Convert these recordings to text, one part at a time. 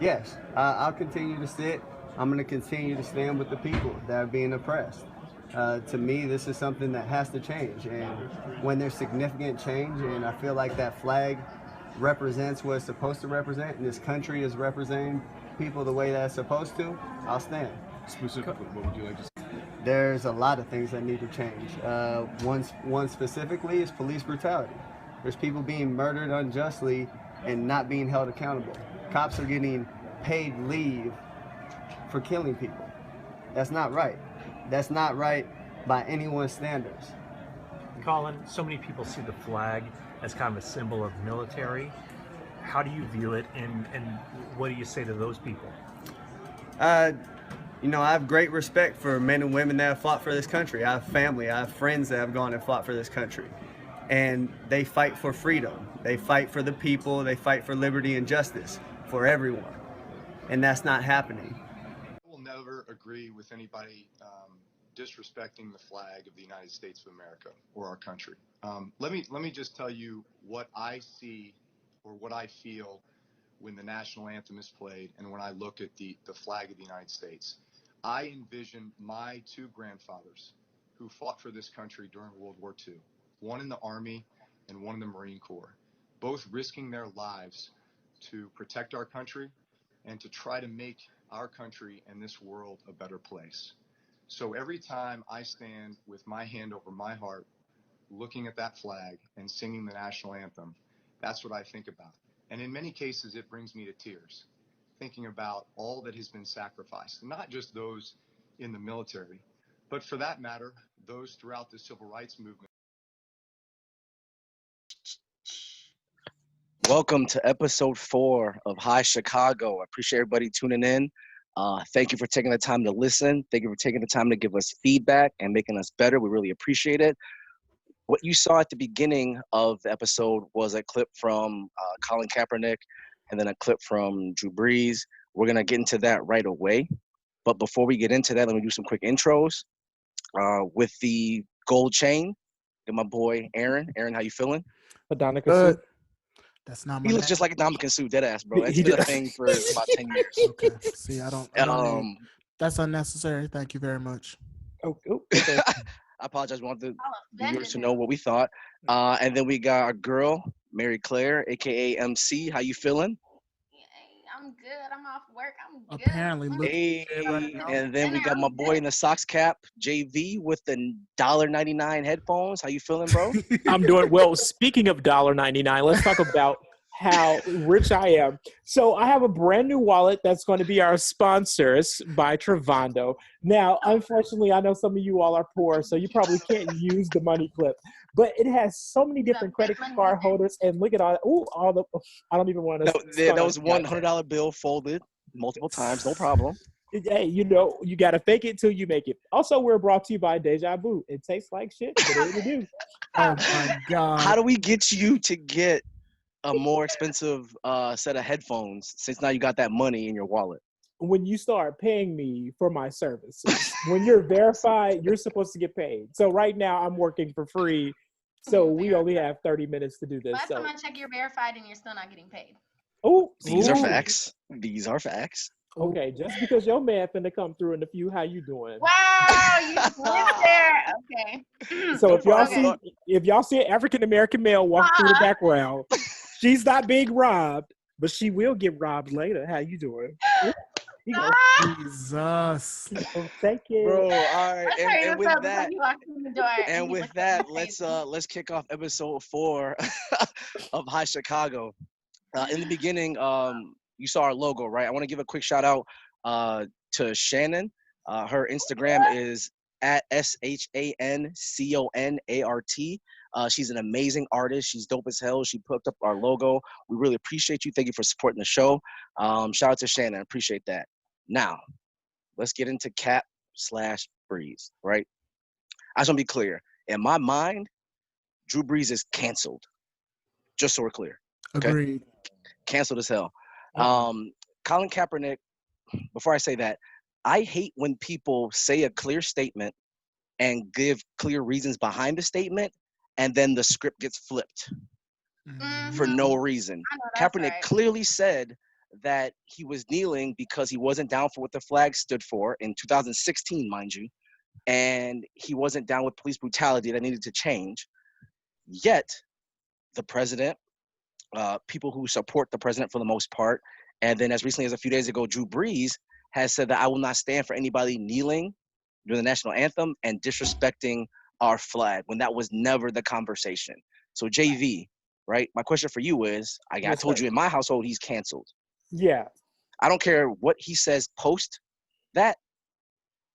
Yes, I'll continue to sit. I'm going to continue to stand with the people that are being oppressed. To me, this is something that has to change. And when there's significant change, and I feel like that flag represents what it's supposed to represent, and this country is representing people the way that it's supposed to, I'll stand. Specifically, what would you like to say? There's a lot of things that need to change. One specifically is police brutality. There's people being murdered unjustly and not being held accountable. Cops are getting paid leave for killing people. That's not right. That's not right by anyone's standards. Colin, so many people see the flag as kind of a symbol of military. How do you view it, and what do you say to those people? Uh, I have great respect for men and women that have fought for this country. I have family, I have friends that have gone and fought for this country. And they fight for freedom. They fight for the people. They fight for liberty and justice for everyone. And that's not happening. I will never agree with anybody disrespecting the flag of the United States of America or our country. Let me just tell you what I see or what I feel when the national anthem is played and when I look at the flag of the United States. I envision my two grandfathers who fought for this country during World War II, one in the Army and one in the Marine Corps, both risking their lives to protect our country and to try to make our country and this world a better place. So every time I stand with my hand over my heart, looking at that flag and singing the national anthem, that's what I think about. And in many cases, it brings me to tears, thinking about all that has been sacrificed, not just those in the military, but for that matter, those throughout the civil rights movement. Welcome to episode 4 of Hi Chicago. I appreciate everybody tuning in. Thank you for taking the time to listen. Thank you for taking the time to give us feedback and making us better. We really appreciate it. What you saw at the beginning of the episode was a clip from Colin Kaepernick and then a clip from Drew Brees. We're going to get into that right away. But before we get into that, let me do some quick intros. With the gold chain, and my boy Aaron. Aaron, how you feeling? Adonica Good. Sue. That's not my He looks name. just like a Dominican suit, dead ass, bro. It's He been a did. thing for about 10 years. Okay. See, I don't need. Um, That's unnecessary. Thank you very much. Okay. I apologize. We want the viewers offended to know what we thought. And then we got our girl, Mary Claire, aka MC. How you feeling? I'm good. I'm off work. I'm good. Apparently, look. Hey, right now. and then we got my boy in the socks cap, JV, with the $1.99 headphones. How you feeling, bro? I'm doing well. Speaking of $1.99, let's talk about how rich I am. So I have a brand new wallet that's going to be our sponsors by Travando. Now, unfortunately, I know some of you all are poor, so you probably can't use the money clip. But it has so many different credit card holders, and look at all the. I don't even want to. That was $100 bill folded multiple times, no problem. Hey, you got to fake it till you make it. Also, we're brought to you by Deja Vu. It tastes like shit, but it do. Oh my God. How do we get you to get a more expensive set of headphones since now you got that money in your wallet? When you start paying me for my services, when you're verified, you're supposed to get paid. So right now, I'm working for free. So we only have 30 minutes to do this. Last So, time I checked, you're verified and you're still not getting paid. oh, These are facts. These are facts. Okay, just because your man finna come through in a few, how you doing? Wow, you went there. Okay. So if Okay. y'all see an African American male walk through the background, she's not being robbed, but she will get robbed later. How you doing? You go. Jesus. Oh, thank you. Bro, all right. Let's hurry And this up with that, before you walk through the door and you with look that, like let's kick off episode 4 of Hi Chicago. In the beginning, you saw our logo, right? I want to give a quick shout out to Shannon. Her Instagram is at SHANCONART. She's an amazing artist. She's dope as hell. She put up our logo. We really appreciate you. Thank you for supporting the show. Shout out to Shannon. Appreciate that. Now, let's get into Cap/Brees, right? I just want to be clear. In my mind, Drew Brees is canceled. Just so we're clear. Okay? Agreed. Canceled as hell. Colin Kaepernick, before I say that, I hate when people say a clear statement and give clear reasons behind the statement, and then the script gets flipped for no reason. I know that's Kaepernick right. clearly said that he was kneeling because he wasn't down for what the flag stood for in 2016, mind you, and he wasn't down with police brutality that needed to change. Yet, the president, people who support the president for the most part, and then as recently as a few days ago, Drew Brees has said that I will not stand for anybody kneeling during the national anthem and disrespecting our flag when that was never the conversation. So JV, right? My question for you is, I Yes, told sir. you in my household, he's canceled. Yeah. I don't care what he says post that,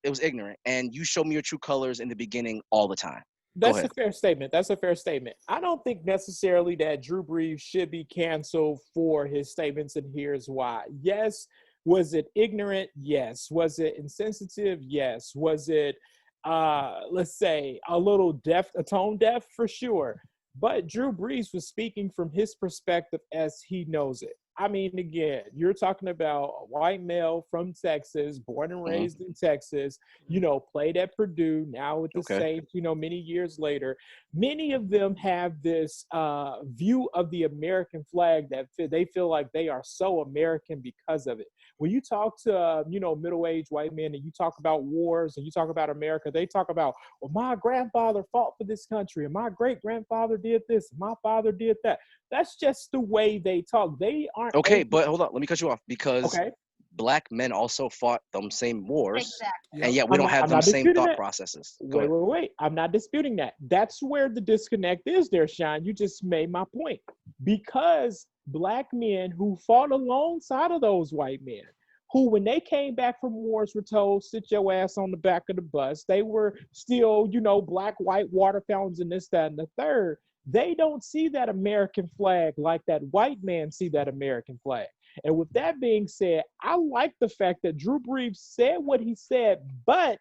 it was ignorant. And you show me your true colors in the beginning all the time. Go That's a ahead. fair statement. That's a fair statement. I don't think necessarily that Drew Brees should be canceled for his statements, and here's why. Yes, was it ignorant? Yes. Was it insensitive? Yes. Was it, let's say, a little deaf, a tone deaf? For sure. But Drew Brees was speaking from his perspective as he knows it. I mean, again, you're talking about a white male from Texas, born and raised in Texas, played at Purdue, now with the Okay. Saints, many years later. Many of them have this view of the American flag that they feel like they are so American because of it. When you talk to, middle-aged white men and you talk about wars and you talk about America, they talk about, well, my grandfather fought for this country and my great-grandfather did this, and my father did that. That's just the way they talk. They aren't Okay, able- but hold on, let me cut you off because Okay. black men also fought them same wars, Exactly. and yet we don't have I'm them not same disputing thought that. processes. Go Wait, ahead. wait, wait. I'm not disputing that. That's where the disconnect is there, Sean. You just made my point. Because black men who fought alongside of those white men, who when they came back from wars were told, sit your ass on the back of the bus. They were still, black, white water fountains and this, that, and the third. They don't see that American flag like that white man see that American flag. And with that being said, I like the fact that Drew Brees said what he said, but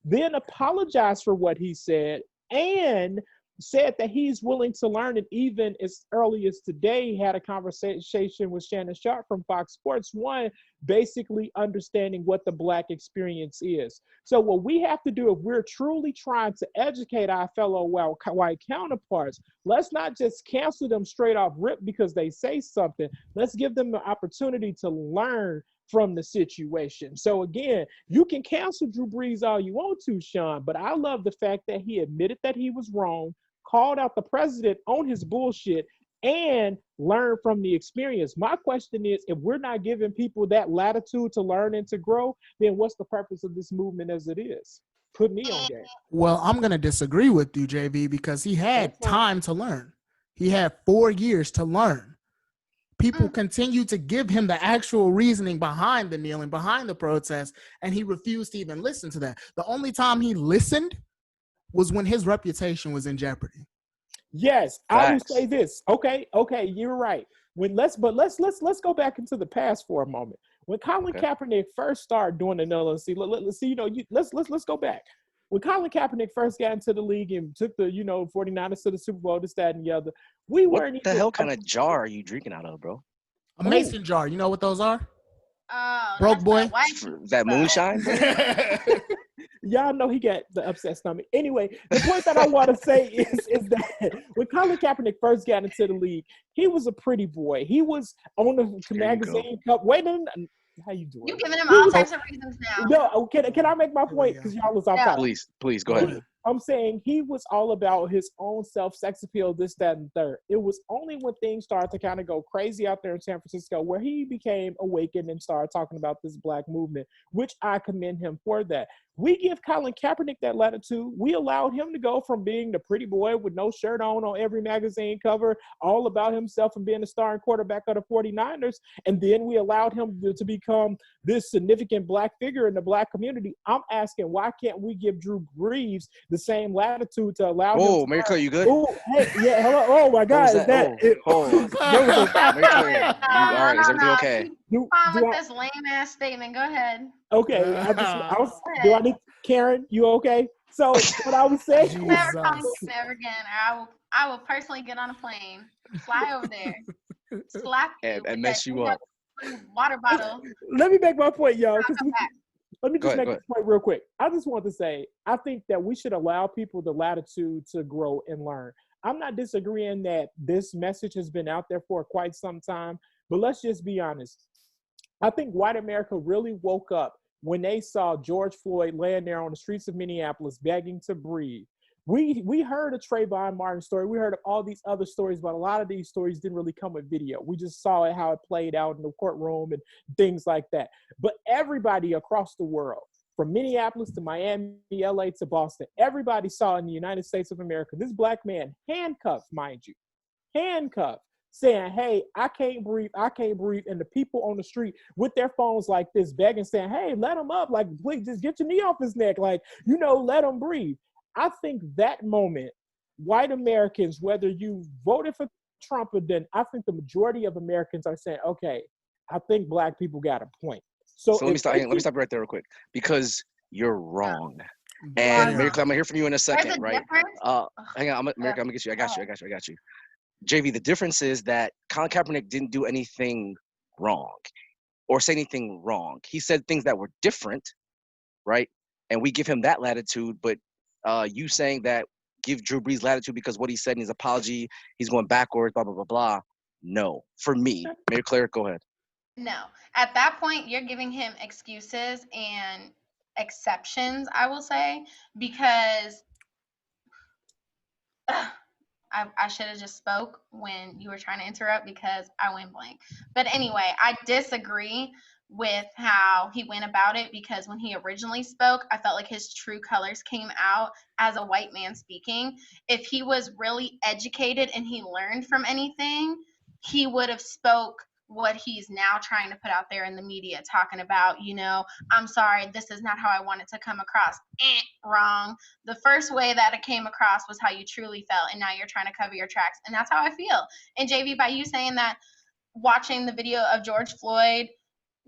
then apologized for what he said and said that he's willing to learn. And even as early as today, had a conversation with Shannon Sharp from Fox Sports 1, basically understanding what the Black experience is. So what we have to do if we're truly trying to educate our fellow white counterparts, let's not just cancel them straight off rip because they say something. Let's give them the opportunity to learn from the situation. So again, you can cancel Drew Brees all you want to, Sean, but I love the fact that he admitted that he was wrong, called out the president on his bullshit, and learn from the experience. My question is, if we're not giving people that latitude to learn and to grow, then what's the purpose of this movement as it is? Put me on game. Well, I'm going to disagree with you, JV, because he had time to learn. He had 4 years to learn. People continue to give him the actual reasoning behind the kneeling, behind the protest, and he refused to even listen to that. The only time he listened was when his reputation was in jeopardy. Yes, I will say this. Okay, you're right. Let's go back into the past for a moment. When Colin Kaepernick first started doing the LLC, let's go back. When Colin Kaepernick first got into the league and took the 49ers to the Super Bowl, this, that, and the other, what the hell kind of jar are you drinking out of, bro? A mason jar. You know what those are? Oh, Broke boy. That moonshine. Y'all know he got the upset stomach. Anyway, the point that I want to say is that when Colin Kaepernick first got into the league, he was a pretty boy. He was on the magazine cup. Wait a minute. How you doing? You giving him all types of reasons now. No, can I make my point? Because y'all was off topic. Please, go ahead. I'm saying he was all about his own self, sex appeal, this, that, and third. It was only when things started to kind of go crazy out there in San Francisco where he became awakened and started talking about this Black movement, which I commend him for that. We give Colin Kaepernick that latitude. We allowed him to go from being the pretty boy with no shirt on every magazine cover, all about himself and being the starting quarterback of the 49ers. And then we allowed him to become this significant Black figure in the Black community. I'm asking, why can't we give Drew Brees the same latitude to allow him to Miracle, you good? Oh, hey, yeah, hello. Oh my God, is that? Miracle, all right, is everything okay? With this lame ass statement. Go ahead. Okay, do I need Karen? You okay? So what I was saying, never come never again. I will personally get on a plane, fly over there, slap you, and mess you up. Water bottle. Let me make my point, y'all. Let me just make this point real quick. I just want to say, I think that we should allow people the latitude to grow and learn. I'm not disagreeing that this message has been out there for quite some time, but let's just be honest. I think white America really woke up when they saw George Floyd laying there on the streets of Minneapolis begging to breathe. We heard a Trayvon Martin story. We heard of all these other stories, but a lot of these stories didn't really come with video. We just saw it, how it played out in the courtroom and things like that. But everybody across the world, from Minneapolis to Miami, LA to Boston, everybody saw in the United States of America this black man handcuffed, mind you, handcuffed, saying, hey, I can't breathe, I can't breathe. And the people on the street with their phones like this, begging, saying, hey, let him up. Like, please, just get your knee off his neck. Like, let him breathe. I think that moment, white Americans, whether you voted for Trump or didn't, I think the majority of Americans are saying, okay, I think black people got a point. So let me stop right there real quick, because you're wrong. And Mary Claire, I'm gonna hear from you in a second, right? Hang on, America, I'm gonna get you. I got you. JV, the difference is that Colin Kaepernick didn't do anything wrong or say anything wrong. He said things that were different, right? And we give him that latitude, but you saying that give Drew Brees latitude because what he said in his apology, he's going backwards, blah, blah, blah, blah. No, for me. Mary Claire, go ahead. No. At that point, you're giving him excuses and exceptions, I will say, because I should have just spoke when you were trying to interrupt because I went blank. But anyway, I disagree with how he went about it, because when he originally spoke, I felt like his true colors came out as a white man speaking. If he was really educated and he learned from anything, he would have spoke what he's now trying to put out there in the media, talking about, I'm sorry, this is not how I wanted to come across. Wrong. The first way that it came across was how you truly felt, and now you're trying to cover your tracks, and that's how I feel. And JV, by you saying that watching the video of George Floyd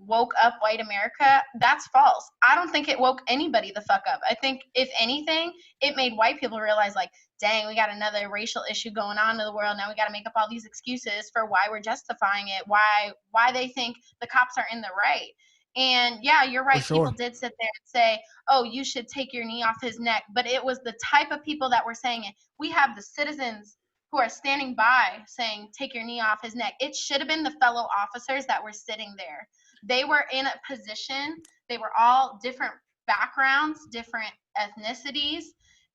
woke up white America, that's false. I don't think it woke anybody the fuck up. I think, if anything, it made white people realize, like, dang, we got another racial issue going on in the world. Now we got to make up all these excuses for why we're justifying it, why they think the cops are in the right. And yeah, you're right. Sure. People did sit there and say, oh, you should take your knee off his neck. But it was the type of people that were saying it. We have the citizens who are standing by saying, take your knee off his neck. It should have been the fellow officers that were sitting there. They were in a position, they were all different backgrounds, different ethnicities,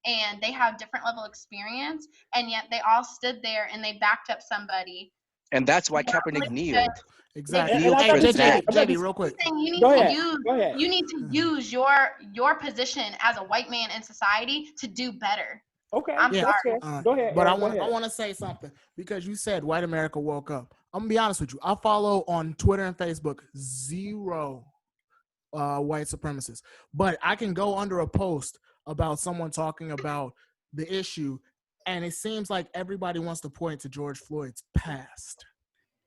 and they have different level experience, and yet they all stood there and they backed up somebody. And that's why Kaepernick kneeled. Exactly. Kneeled for that. JD, real quick. You need to use your position as a white man in society to do better. Okay. I'm sorry. Go ahead. But I want to say something, because you said white America woke up. I'm gonna be honest with you. I follow on Twitter and Facebook 0 white supremacists, but I can go under a post about someone talking about the issue, and it seems like everybody wants to point to George Floyd's past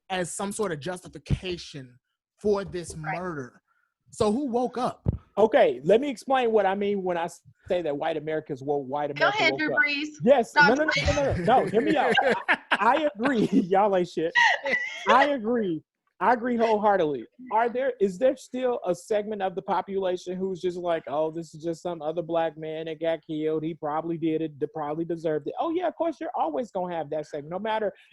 as some sort of justification for this murder. So who woke up? Okay, let me explain what I mean when I say that white Americans woke white America. Go ahead, woke Drew up. Brees. Yes, no, hear me out. I agree. Y'all ain't shit. I agree wholeheartedly. Is there still a segment of the population who's just like, oh, this is just some other black man that got killed. He probably did it. They probably deserved it. Oh yeah, of course, you're always gonna have that segment.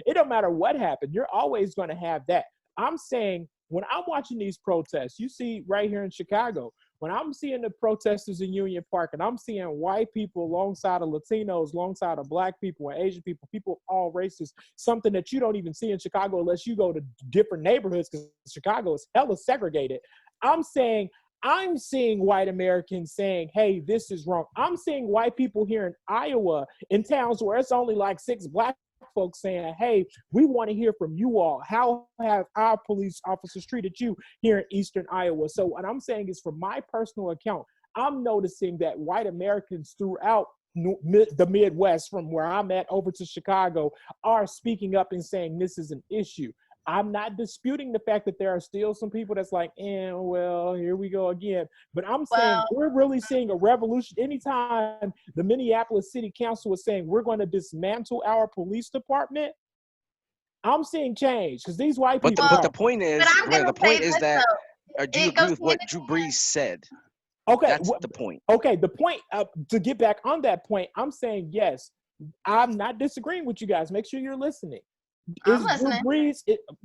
It don't matter what happened. You're always gonna have that. I'm saying, when I'm watching these protests, you see right here in Chicago, when I'm seeing the protesters in Union Park and I'm seeing white people alongside of Latinos, alongside of black people and Asian people, people of all races, something that you don't even see in Chicago unless you go to different neighborhoods, because Chicago is hella segregated. I'm seeing white Americans saying, hey, this is wrong. I'm seeing white people here in Iowa, in towns where it's only like 6 black folks, saying, hey, we want to hear from you all. How have our police officers treated you here in Eastern Iowa? So what I'm saying is, from my personal account, I'm noticing that white Americans throughout the Midwest, from where I'm at over to Chicago, are speaking up and saying this is an issue. I'm not disputing the fact that there are still some people that's like, well, here we go again. But I'm saying we're really seeing a revolution. Anytime the Minneapolis City Council is saying we're going to dismantle our police department, I'm seeing change, because these white people. But the point is, that do you agree with what Drew Brees said? Okay, that's the point. Okay, the point, to get back on that point, I'm saying yes. I'm not disagreeing with you guys. Make sure you're listening. I'm listening. Brees,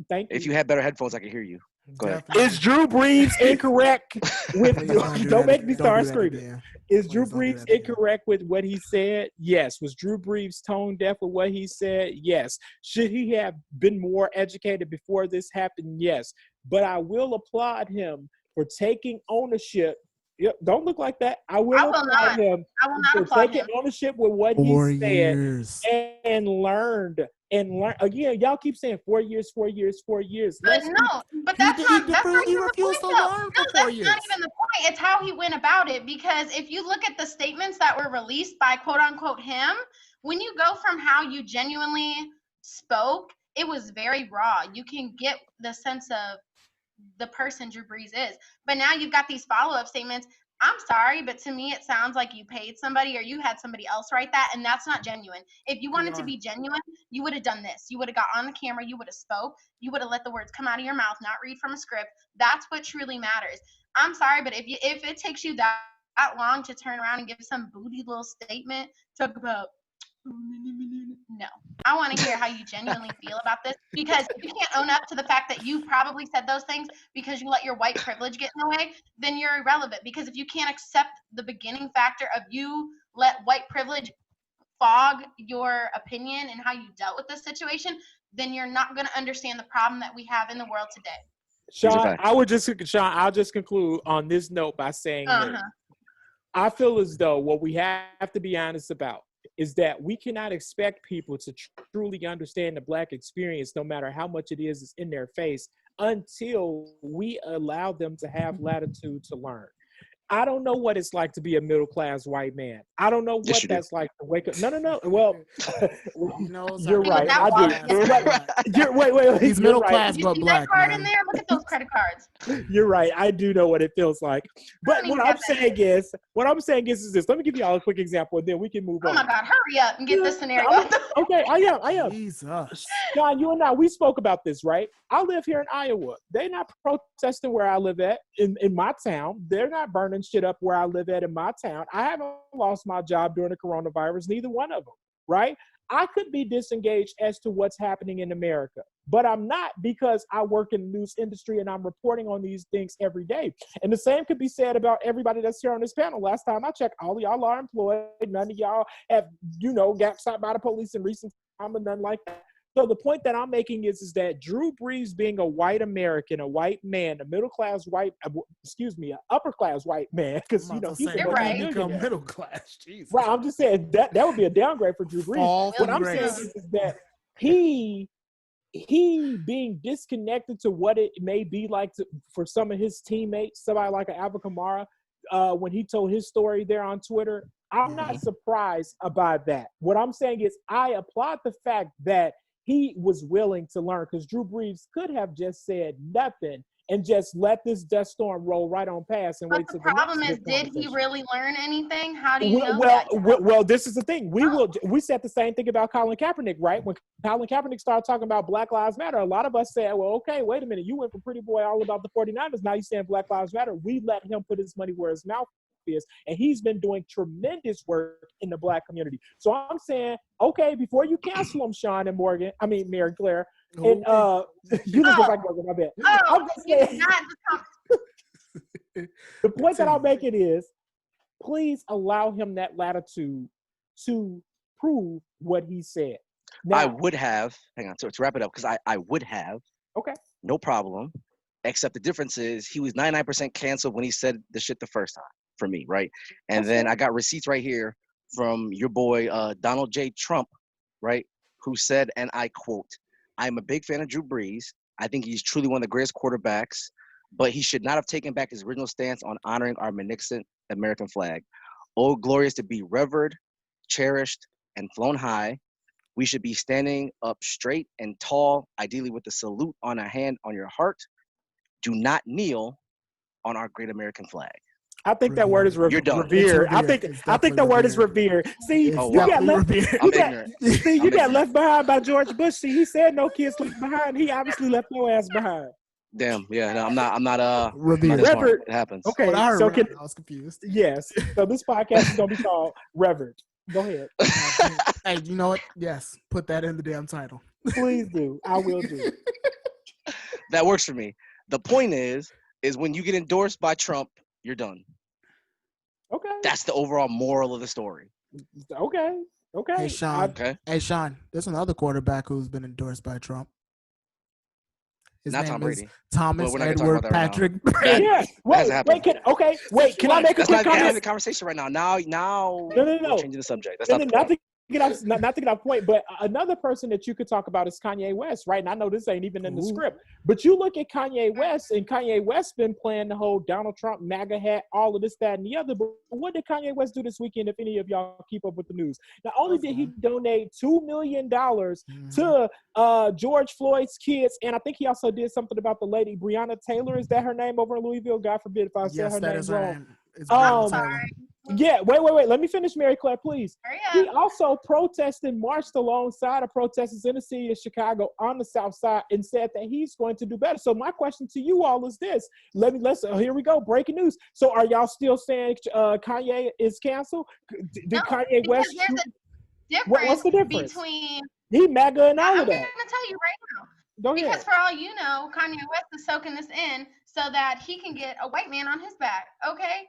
thank you. If you had better headphones, I could hear you. Go ahead. Definitely. Is Drew Brees incorrect with? Please don't do Don't that. make me Don't start do that screaming. again. Is Please Drew don't do Brees that again. incorrect with what he said? Yes. Was Drew Brees tone deaf with what he said? Yes. Should he have been more educated before this happened? Yes. But I will applaud him for taking ownership. Yep, don't look like that. I will will applaud not. him I will not for applaud taking him. ownership with what 4 he said years. and learned. And learn again. Y'all keep saying 4 years, 4 years, 4 years. But Let's be no, but He that's did- not he that's not he even the refused point to though. learn No, for 4 that's years. not even the point. It's how he went about it. Because if you look at the statements that were released by quote unquote him, when you go from how you genuinely spoke, it was very raw. You can get the sense of the person Drew Brees is. But now you've got these follow-up statements. I'm sorry, but to me it sounds like you paid somebody or you had somebody else write that, and that's not genuine. If you wanted to be genuine, you would have done this. You would have got on the camera, you would have spoke, you would have let the words come out of your mouth, not read from a script. That's what truly matters. I'm sorry, but if it takes you that long to turn around and give some booty little statement, talk about no. I want to hear how you genuinely feel about this, because if you can't own up to the fact that you probably said those things because you let your white privilege get in the way, then you're irrelevant. Because if you can't accept the beginning factor of you let white privilege fog your opinion and how you dealt with this situation, then you're not going to understand the problem that we have in the world today. Sean, I'll just conclude on this note by saying this. I feel as though what we have to be honest about is that we cannot expect people to truly understand the Black experience, no matter how much it is in their face, until we allow them to have latitude to learn. I don't know what it's like to be a middle-class white man. I don't know what that's like to wake up. No. Well, you're right. I do. Wait. He's middle class You but see Black. that card Man. in there? Look at those credit cards. You're right. I do know what it feels like. But what I'm saying is this. Let me give you all a quick example, and then we can move on. Oh my God, hurry up and get this scenario. Okay, I am. Jesus. John, you and I, we spoke about this, right? I live here in Iowa. They're not protesting where I live at in my town. They're not burning shit up where I live at in my town. I haven't lost my job during the coronavirus, neither one of them, right? I could be disengaged as to what's happening in America, but I'm not, because I work in the news industry and I'm reporting on these things every day. And the same could be said about everybody that's here on this panel. Last time I checked, all of y'all are employed. None of y'all have, got stopped by the police in recent time or nothing like that. So the point that I'm making is that Drew Brees, being a white American, a white man, a middle-class white, an upper-class white man, because, he's a right. become middle class. Jesus. Right, I'm just saying that would be a downgrade for Drew Brees. What I'm saying is that he being disconnected to what it may be like for some of his teammates, somebody like Alvin Kamara, when he told his story there on Twitter, I'm not surprised about that. What I'm saying is I applaud the fact that he was willing to learn, because Drew Brees could have just said nothing and just let this dust storm roll right on past and wait till the next. Problem is, did he really learn anything? How do you know that? Well, this is the thing. We said the same thing about Colin Kaepernick, right? When Colin Kaepernick started talking about Black Lives Matter, a lot of us said, well, okay, wait a minute. You went from pretty boy all about the 49ers. Now you're saying Black Lives Matter. We let him put his money where his mouth is, and he's been doing tremendous work in the Black community. So I'm saying, okay, before you cancel him, Sean and Mary Claire, and you look just like Morgan, I bet. I'm just saying, the point that I'll make it is, please allow him that latitude to prove what he said. Now, I would have, hang on, to wrap it up, because I would have, no problem, except the difference is he was 99% canceled when he said the shit the first time, for me, right? And then I got receipts right here from your boy, Donald J. Trump, right, who said, and I quote, "I'm a big fan of Drew Brees. I think he's truly one of the greatest quarterbacks, but he should not have taken back his original stance on honoring our magnificent American flag. Oh, glorious to be revered, cherished, and flown high. We should be standing up straight and tall, ideally with a salute on a hand on your heart. Do not kneel on our great American flag." I think that word is You're done. revered. I think that word is revered. See, you got left. You got left behind by George Bush. See, he said no kids left behind. He obviously left your ass behind. Damn. Yeah. No, I'm not. Revered. Revered. It happens. Okay. I So was confused. Yes. So this podcast is gonna be called Revered. Go ahead. Hey, you know what? Yes, put that in the damn title. Please do. I will do. That works for me. The point is when you get endorsed by Trump, you're done. Okay. That's the overall moral of the story. Okay. Hey Sean. Okay. Hey Sean. There's another quarterback who's been endorsed by Trump. His Not name Tom is Brady. Thomas We're not gonna talk Edward about that right now. Patrick That- Brady. Yeah. hasn't Wait. happened. Can I make a That's quick not having comment? the conversation right now. Now No. we're changing the subject. That's not the Not point. to get off point, but another person that you could talk about is Kanye West, right? And I know this ain't even in the Ooh. script, but you look at Kanye West, and Kanye West been playing the whole Donald Trump MAGA hat, all of this, that, and the other. But what did Kanye West do this weekend? If any of y'all keep up with the news, not only did he donate $2 million to George Floyd's kids, and I think he also did something about the lady Breonna Taylor. Is that her name over in Louisville? God forbid if I say Yes, her that name is her wrong. name. It's Breonna Taylor. Sorry. Yeah, wait. Let me finish, Mary Claire, please. Hurry He up. also protested, marched alongside of protesters in the city of Chicago on the South Side, and said that he's going to do better. So my question to you all is this: here we go, breaking news. So are y'all still saying Kanye is canceled? Did No, Kanye because West? there's a What's the difference? between. He MAGA and all I'm of going that. to tell you right now. Go Because ahead. for all you know, Kanye West is soaking this in so that he can get a white man on his back. Okay?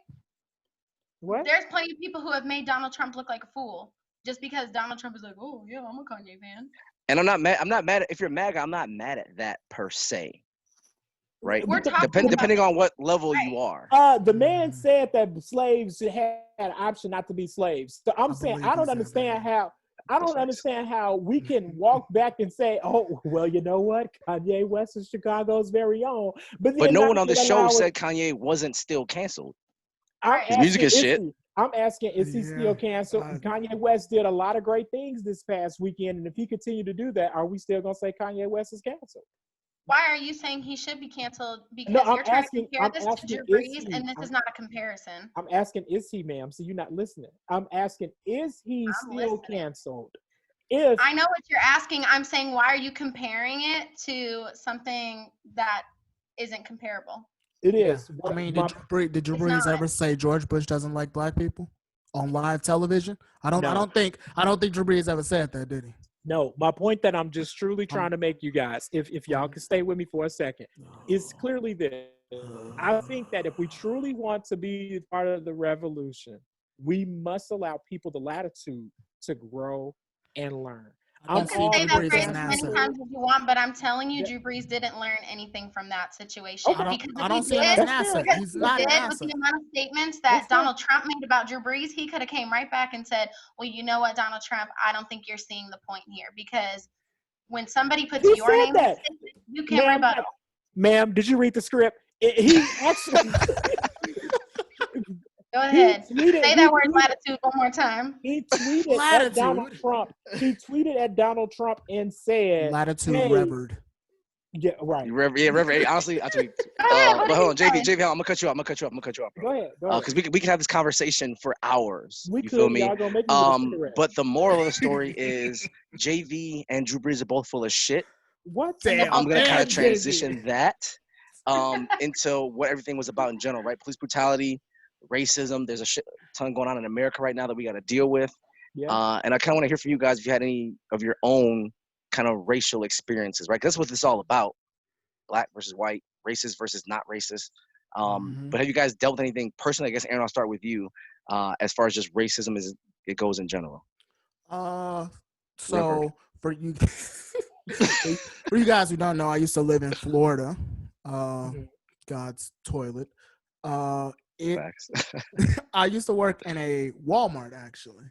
What? There's plenty of people who have made Donald Trump look like a fool just because Donald Trump is like, oh yeah, I'm a Kanye fan. And I'm not mad if you're MAGA, I'm not mad at that per se. Right? We're talking about Depending on what level you are. The man said that slaves had an option not to be slaves. So I'm saying I don't understand how we can walk back and say, oh, well, you know what? Kanye West is Chicago's very own. But no one on the show said Kanye wasn't still canceled. His music is shit. I'm asking, is he still canceled? Kanye West did a lot of great things this past weekend, and if he continued to do that, are we still going to say Kanye West is canceled? Why are you saying he should be canceled? Because you're trying to compare this to Drew Brees, and this is not a comparison. I'm asking, is he, ma'am? So you're not listening. I'm asking, is he still canceled? I know what you're asking. I'm saying, why are you comparing it to something that isn't comparable? It is. I mean, did Drew Brees ever say George Bush doesn't like black people on live television? I don't think Drew Brees ever said that, did he? No, my point that I'm just truly trying to make, you guys, if y'all can stay with me for a second, is clearly this. I think that if we truly want to be part of the revolution, we must allow people the latitude to grow and learn. You can say that phrase as many times as you want, but I'm telling you, Drew Brees didn't learn anything from that situation. Okay. Because I don't see him as an asset. He's not an asset. With the amount of statements that Donald Trump made about Drew Brees, he could have came right back and said, well, you know what, Donald Trump, I don't think you're seeing the point here. Because when somebody puts your name in a statement, you can rebuttal. Ma'am, did you read the script? He actually... Go ahead. Say that word latitude one more time. He tweeted at Donald Trump. He tweeted at Donald Trump and said, "Latitude revered." Yeah, right. Reverend. Honestly, I tweet. But hold on, JV, I'm gonna cut you off. Go ahead. Because we can have this conversation for hours. We feel me? But the moral of the story is JV and Drew Brees are both full of shit. What? Damn, I'm gonna kind of transition that into what everything was about in general, right? Police brutality, racism. There's a shit ton going on in America right now that we got to deal with. Yeah. And I kind of want to hear from you guys if you had any of your own kind of racial experiences, right? That's what this is all about: black versus white, racist versus not racist. But have you guys dealt with anything personally? I guess Aaron, I'll start with you. As far as just racism as it goes in general. So for you, for you guys who don't know, I used to live in Florida. God's toilet. I used to work in a Walmart actually,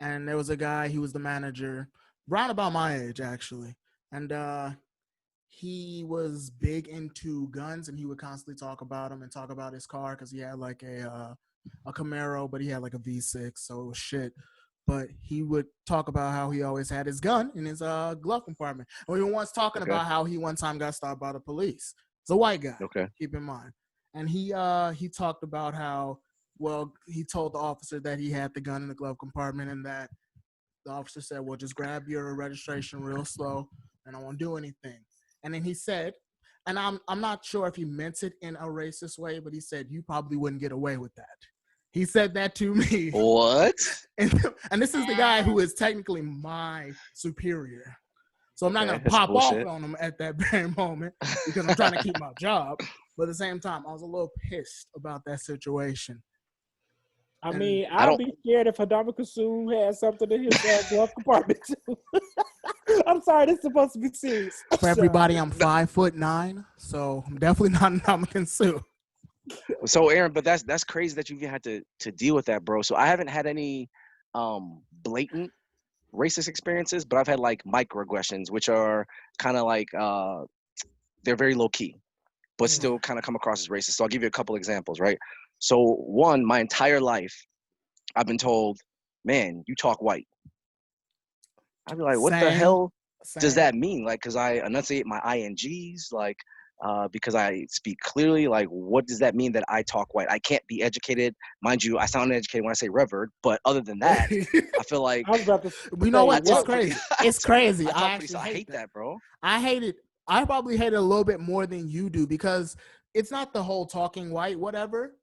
and there was a guy. He was the manager, round about my age actually, and he was big into guns, and he would constantly talk about them and talk about his car because he had like a Camaro, but he had like a V6, so it was shit. But he would talk about how he always had his gun in his glove compartment. And we were once talking about how he one time got stopped by the police. It's a white guy. Keep in mind. And he talked about how, well, he told the officer that he had the gun in the glove compartment, and that the officer said, well, just grab your registration real slow and I won't do anything. And then he said, and I'm not sure if he meant it in a racist way, but he said, you probably wouldn't get away with that. He said that to me. What? And this is the guy who is technically my superior. So I'm not Okay, gonna that's pop off bullshit. on them at that very moment because I'm trying to keep my job. But at the same time, I was a little pissed about that situation. I And mean, I I'll don't. be scared if Hadamika Sue has something in his glove compartment too. I'm sorry, this is supposed to be serious. for everybody, I'm 5'9", so I'm definitely not Ndamukong Suh. So Aaron, but that's crazy that you even had to deal with that, bro. So I haven't had any blatant racist experiences, but I've had like microaggressions, which are kind of like they're very low key, but still kind of come across as racist. So I'll give you a couple examples, right? So one, my entire life, I've been told, "Man, you talk white." I'd be like, "What the Same, hell does same. that mean?" Like, because I enunciate my ings, like, because I speak clearly. Like, what does that mean that I talk white? I can't be educated, mind you. I sound uneducated when I say reverend, but other than that, I feel like I was about to You know say I what? It's talk what? pretty. crazy. It's crazy. I I talk pretty. actually So I hate hate that. that, bro. I hate it. I probably hate it a little bit more than you do because it's not the whole talking white, whatever.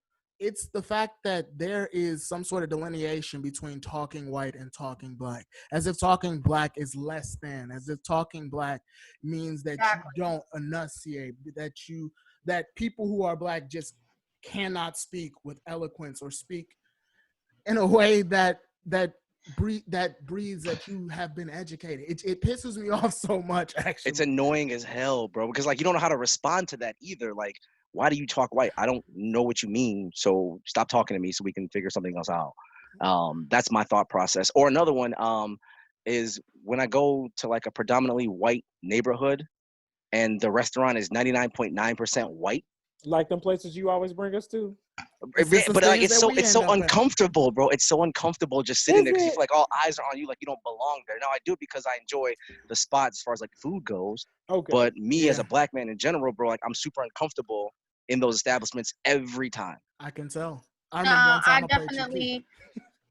It's the fact that there is some sort of delineation between talking white and talking black, as if talking black is less than, as if talking black means that you Exactly. don't enunciate, that people who are black just cannot speak with eloquence or speak in a way that breeds that you have been educated. It pisses me off so much, It's actually. annoying as hell, bro. Because like you don't know how to respond to that either. Like, why do you talk white? I don't know what you mean. So stop talking to me so we can figure something else out. That's my thought process. Or another one is when I go to like a predominantly white neighborhood and the restaurant is 99.9% white. Like them places you always bring us to? It's just the But like things that we it's end so up at. uncomfortable, bro. It's so uncomfortable just sitting Is there because you it? feel like all eyes are on you, like you don't belong there. Now I do it because I enjoy the spot as far as like food goes. Okay. But me as Yeah, a black man in general, bro, like I'm super uncomfortable in those establishments every time. I can tell. I No, remember one I time I played Chiquis. definitely,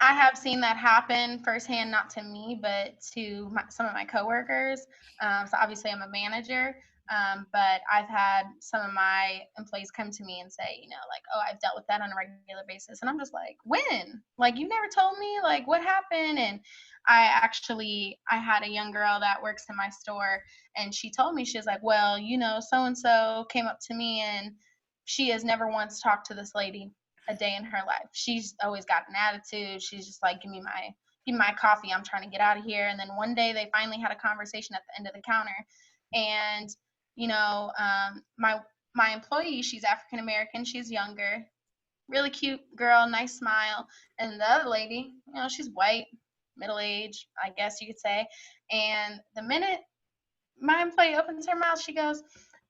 I have seen that happen firsthand, not to me, but to some of my coworkers. So obviously, I'm a manager, but I've had some of my employees come to me and say, like, "Oh, I've dealt with that on a regular basis," and I'm just like, "When? Like, you never told me. Like, what happened?" And I had a young girl that works in my store, and she told me, she was like, "Well, so and so came up to me, and she has never once talked to this lady a day in her life. She's always got an attitude. She's just like, give me my coffee. I'm trying to get out of here." And then one day they finally had a conversation at the end of the counter, and my employee, she's African American, she's younger, really cute girl, nice smile, and the other lady, she's white, middle aged, I guess you could say. And the minute my employee opens her mouth, she goes,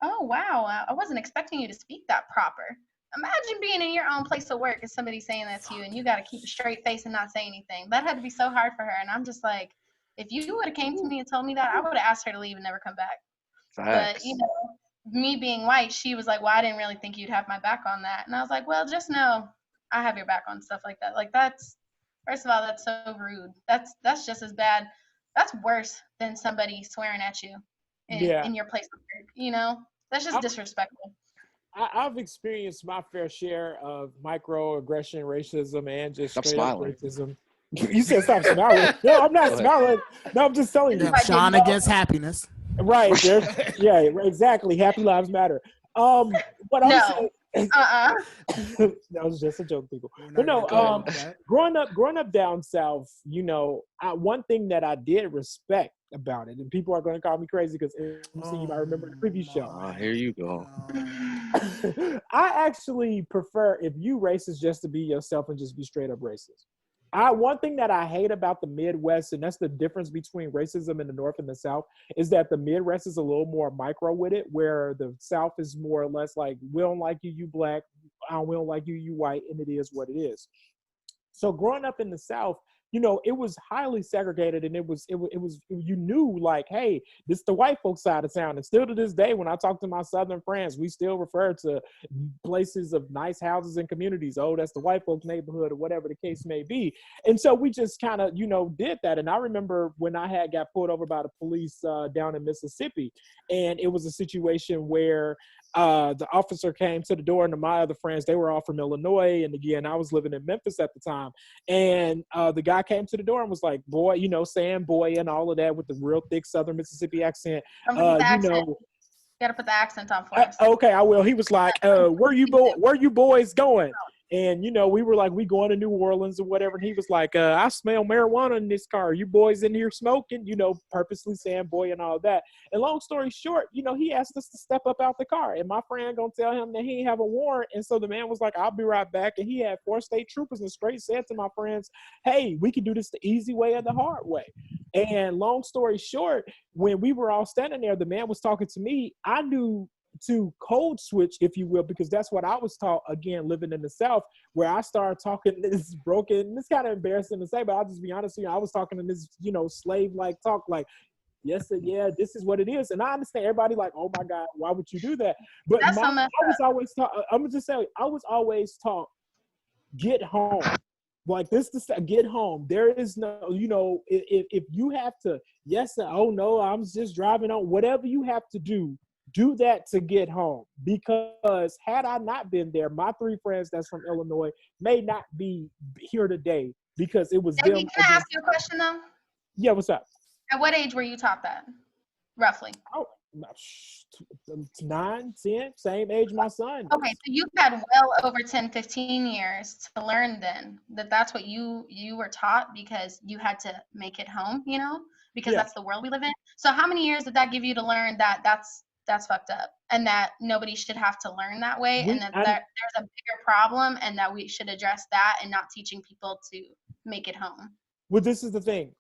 "Oh, wow, I wasn't expecting you to speak that proper." Imagine being in your own place of work and somebody saying that to you, and you got to keep a straight face and not say anything. That had to be so hard for her. And I'm just like, if you would have came to me and told me that, I would have asked her to leave and never come back. But Facts. me being white, she was like, "Well, I didn't really think you'd have my back on that." And I was like, "Well, just know I have your back on stuff like that. Like, that's, first of all, that's so rude. That's just as bad. That's worse than somebody swearing at you Yeah. in your place of work. That's just I, disrespectful." I've experienced my fair share of microaggression, racism, and just Stop straight up smiling. racism. You said stop smiling. No, I'm not Go ahead. smiling. No, I'm just telling You you. have Sean against happiness. Right there. Yeah, exactly. Happy lives matter. What I'm No. saying, Uh-uh. that was just a joke, people. We're But not no, gonna talk about that. growing up down south, one thing that I did respect about it, and people are going to call me crazy because MC, you might remember the previous show. Here you go. I actually prefer if you racist just to be yourself and just be straight up racist. One thing that I hate about the Midwest, and that's the difference between racism in the North and the South, is that the Midwest is a little more micro with it, where the South is more or less like, we don't like you, you black, we don't like you, you white, and it is what it is. So growing up in the South, it was highly segregated, and it was you knew like, hey, this is the white folks side of town. And still to this day, when I talk to my Southern friends, we still refer to places of nice houses and communities. Oh, that's the white folks neighborhood, or whatever the case may be. And so we just kind of, did that. And I remember when I got pulled over by the police down in Mississippi, and it was a situation where the officer came to the door, and my other friends, they were all from Illinois. And again, I was living in Memphis at the time. And the guy came to the door and was like, boy, saying boy and all of that with the real thick Southern Mississippi accent. Don't forget the accent. You gotta put the accent on for us. Okay, I will. He was like, where you boys going? And, we were like, we going to New Orleans or whatever. And he was like, I smell marijuana in this car. You boys in here smoking, purposely saying boy and all that. And long story short, he asked us to step up out the car. And my friend going to tell him that he ain't have a warrant. And so the man was like, I'll be right back. And he had 4 state troopers and straight said to my friends, hey, we can do this the easy way or the hard way. And long story short, when we were all standing there, the man was talking to me. I knew to code switch, if you will, because that's what I was taught, again, living in the South, where I started talking this broken, it's kind of embarrassing to say, but I'll just be honest with you, I was talking in this, slave-like talk, like, yes, sir, yeah, this is what it is. And I understand everybody like, oh my God, why would you do that? But I was always taught, I'm gonna just say, I was always taught, get home. Like this, get home. There is no, if you have to, yes, sir, oh no, I'm just driving on, whatever you have to do that to get home. Because had I not been there, my 3 friends that's from Illinois may not be here today because it was them. Can I ask you a question though? Yeah, what's up? At what age were you taught that, roughly? Oh, 9, 10, same age my son. Okay, so you've had well over 10, 15 years to learn then that's what you were taught because you had to make it home, because that's the world we live in. So how many years did that give you to learn that that's fucked up and that nobody should have to learn that way and that there's a bigger problem and that we should address that and not teaching people to make it home? Well, this is the thing.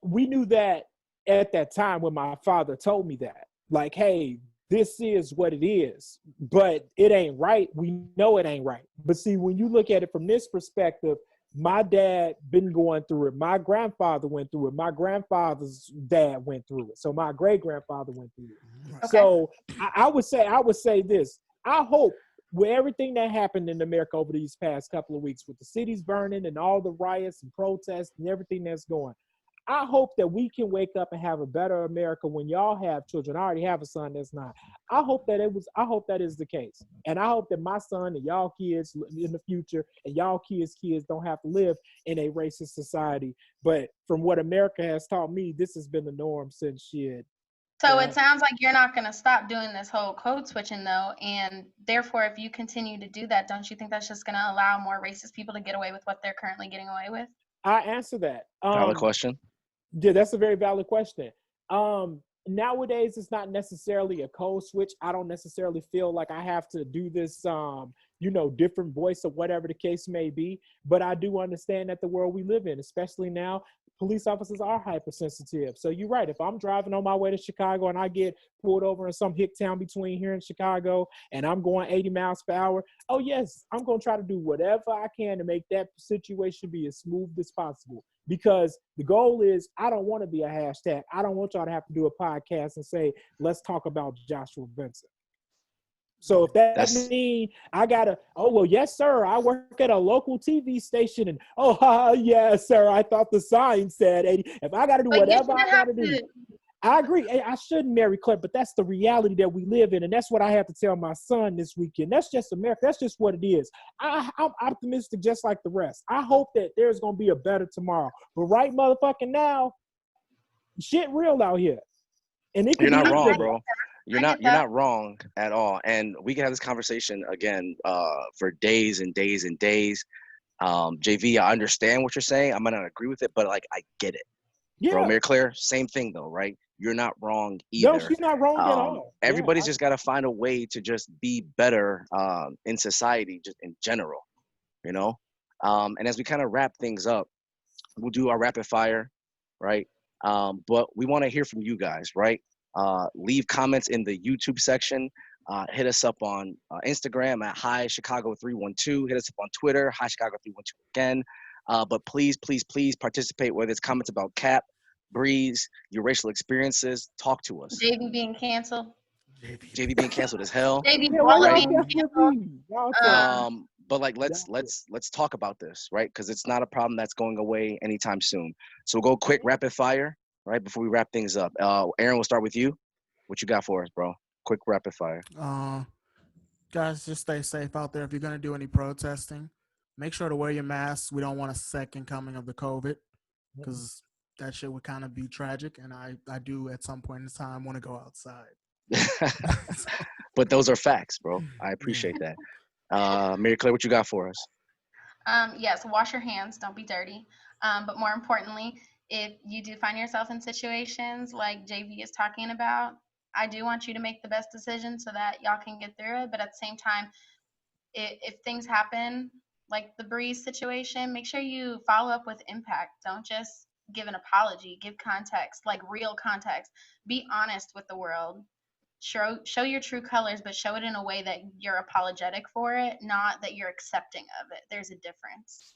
We knew that at that time when my father told me that, like, hey, this is what it is, but it ain't right. We know it ain't right. But see, when you look at it from this perspective, my dad been going through it. My grandfather went through it. My grandfather's dad went through it. So my great grandfather went through it. Okay. So I would say this. I hope with everything that happened in America over these past couple of weeks, with the cities burning and all the riots and protests and everything that's going, I hope that we can wake up and have a better America when y'all have children. I already have a son that's 9. I hope that is the case. And I hope that my son and y'all kids in the future and y'all kids don't have to live in a racist society. But from what America has taught me, this has been the norm since shit. So it sounds like you're not going to stop doing this whole code switching though. And therefore, if you continue to do that, don't you think that's just going to allow more racist people to get away with what they're currently getting away with? I answer that. Valid question. Yeah, that's a very valid question. Nowadays, it's not necessarily a code switch. I don't necessarily feel like I have to do this, different voice or whatever the case may be. But I do understand that the world we live in, especially now, police officers are hypersensitive. So you're right. If I'm driving on my way to Chicago and I get pulled over in some hick town between here and Chicago and I'm going 80 miles per hour, oh yes, I'm going to try to do whatever I can to make that situation be as smooth as possible. Because the goal is, I don't want to be a hashtag. I don't want y'all to have to do a podcast and say, let's talk about Joshua Benson. So if that means I gotta, oh well, yes sir, I work at a local TV station, and yes sir, I thought the sign said 80. If I gotta do whatever I gotta do, I agree. I shouldn't marry Clint, but that's the reality that we live in, and that's what I have to tell my son this weekend. That's just America. That's just what it is. I'm optimistic, just like the rest. I hope that there's gonna be a better tomorrow. But right, motherfucking now, shit real out here, and it you're not wrong, bro. You're not wrong at all. And we can have this conversation again for days and days and days. JV, I understand what you're saying. I might not agree with it, but like I get it. Yeah. Bro, Mary Claire, same thing though, right? You're not wrong either. No, she's not wrong at all. Everybody's just got to find a way to just be better in society, just in general, And as we kind of wrap things up, we'll do our rapid fire, right? But we want to hear from you guys, right? Leave comments in the YouTube section. Hit us up on Instagram at Hi Chicago 312. Hit us up on Twitter, Hi Chicago 312 again. But please, please, please participate, whether it's comments about Cap, Brees, your racial experiences. Talk to us. JV being canceled. JV being canceled as hell. JV being canceled. But like, let's talk about this, right? Because it's not a problem that's going away anytime soon. So we'll go quick rapid fire, right, before we wrap things up. Aaron, we'll start with you. What you got for us, bro? Quick rapid fire. Guys, just stay safe out there. If you're going to do any protesting, make sure to wear your masks. We don't want a second coming of the COVID because that shit would kind of be tragic. And I do at some point in time want to go outside. But those are facts, bro. I appreciate that. Mary Claire, what you got for us? Yes, wash your hands. Don't be dirty. But more importantly, if you do find yourself in situations like JV is talking about, I do want you to make the best decision so that y'all can get through it. But at the same time, if things happen like the Breeze situation, make sure you follow up with impact. Don't just give an apology, give context, like real context. Be honest with the world. Show your true colors, but show it in a way that you're apologetic for it, not that you're accepting of it. There's a difference.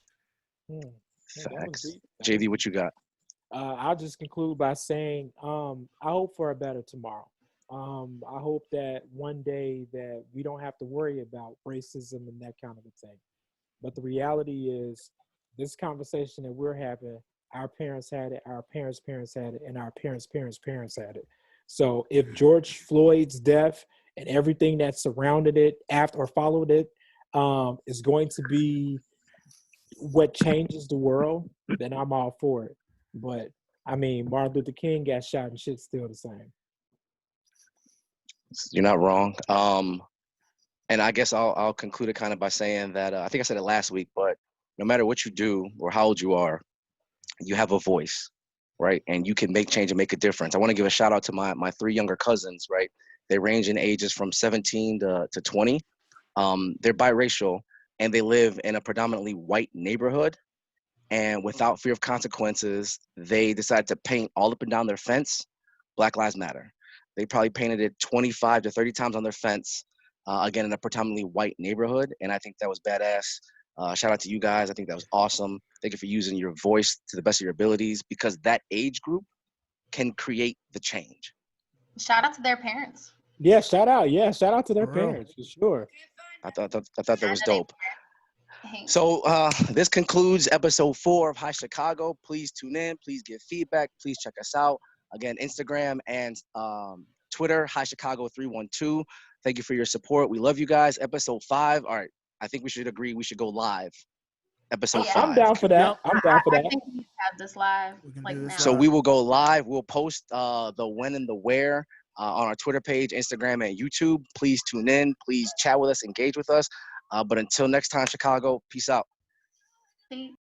Yeah, that was Facts. deep. JV, what you got? I'll just conclude by saying I hope for a better tomorrow. I hope that one day that we don't have to worry about racism and that kind of a thing. But the reality is, this conversation that we're having, our parents had it, our parents' parents had it, and our parents' parents' parents had it. So if George Floyd's death and everything that surrounded it after or followed it is going to be what changes the world, then I'm all for it. But I mean, Martin Luther King got shot and shit's still the same. You're not wrong. And I guess I'll conclude it kind of by saying that I think I said it last week, but no matter what you do or how old you are, you have a voice, right? And you can make change and make a difference. I want to give a shout out to my three younger cousins, right? They range in ages from 17 to 20. They're biracial and they live in a predominantly white neighborhood. And without fear of consequences, they decided to paint all up and down their fence Black Lives Matter. They probably painted it 25 to 30 times on their fence, again, in a predominantly white neighborhood. And I think that was badass. Shout out to you guys. I think that was awesome. Thank you for using your voice to the best of your abilities, because that age group can create the change. Shout out to their parents. Yeah, shout out. Yeah, shout out to their For real. parents for sure. I thought that was dope. Hey, So this concludes episode 4 of Hi Chicago. Please tune in. Please give feedback. Please check us out. Again, Instagram and Twitter, Hi Chicago 312. Thank you for your support. We love you guys. Episode 5. All right. I think we should agree we should go live. Episode Yeah. 5. I'm down for that. Yep. I'm down for I that. think we need to have this live, We can like do this now. So live. we will go live. We'll post the when and the where on our Twitter page, Instagram, and YouTube. Please tune in. Please chat with us, engage with us. But until next time, Chicago, peace out. See?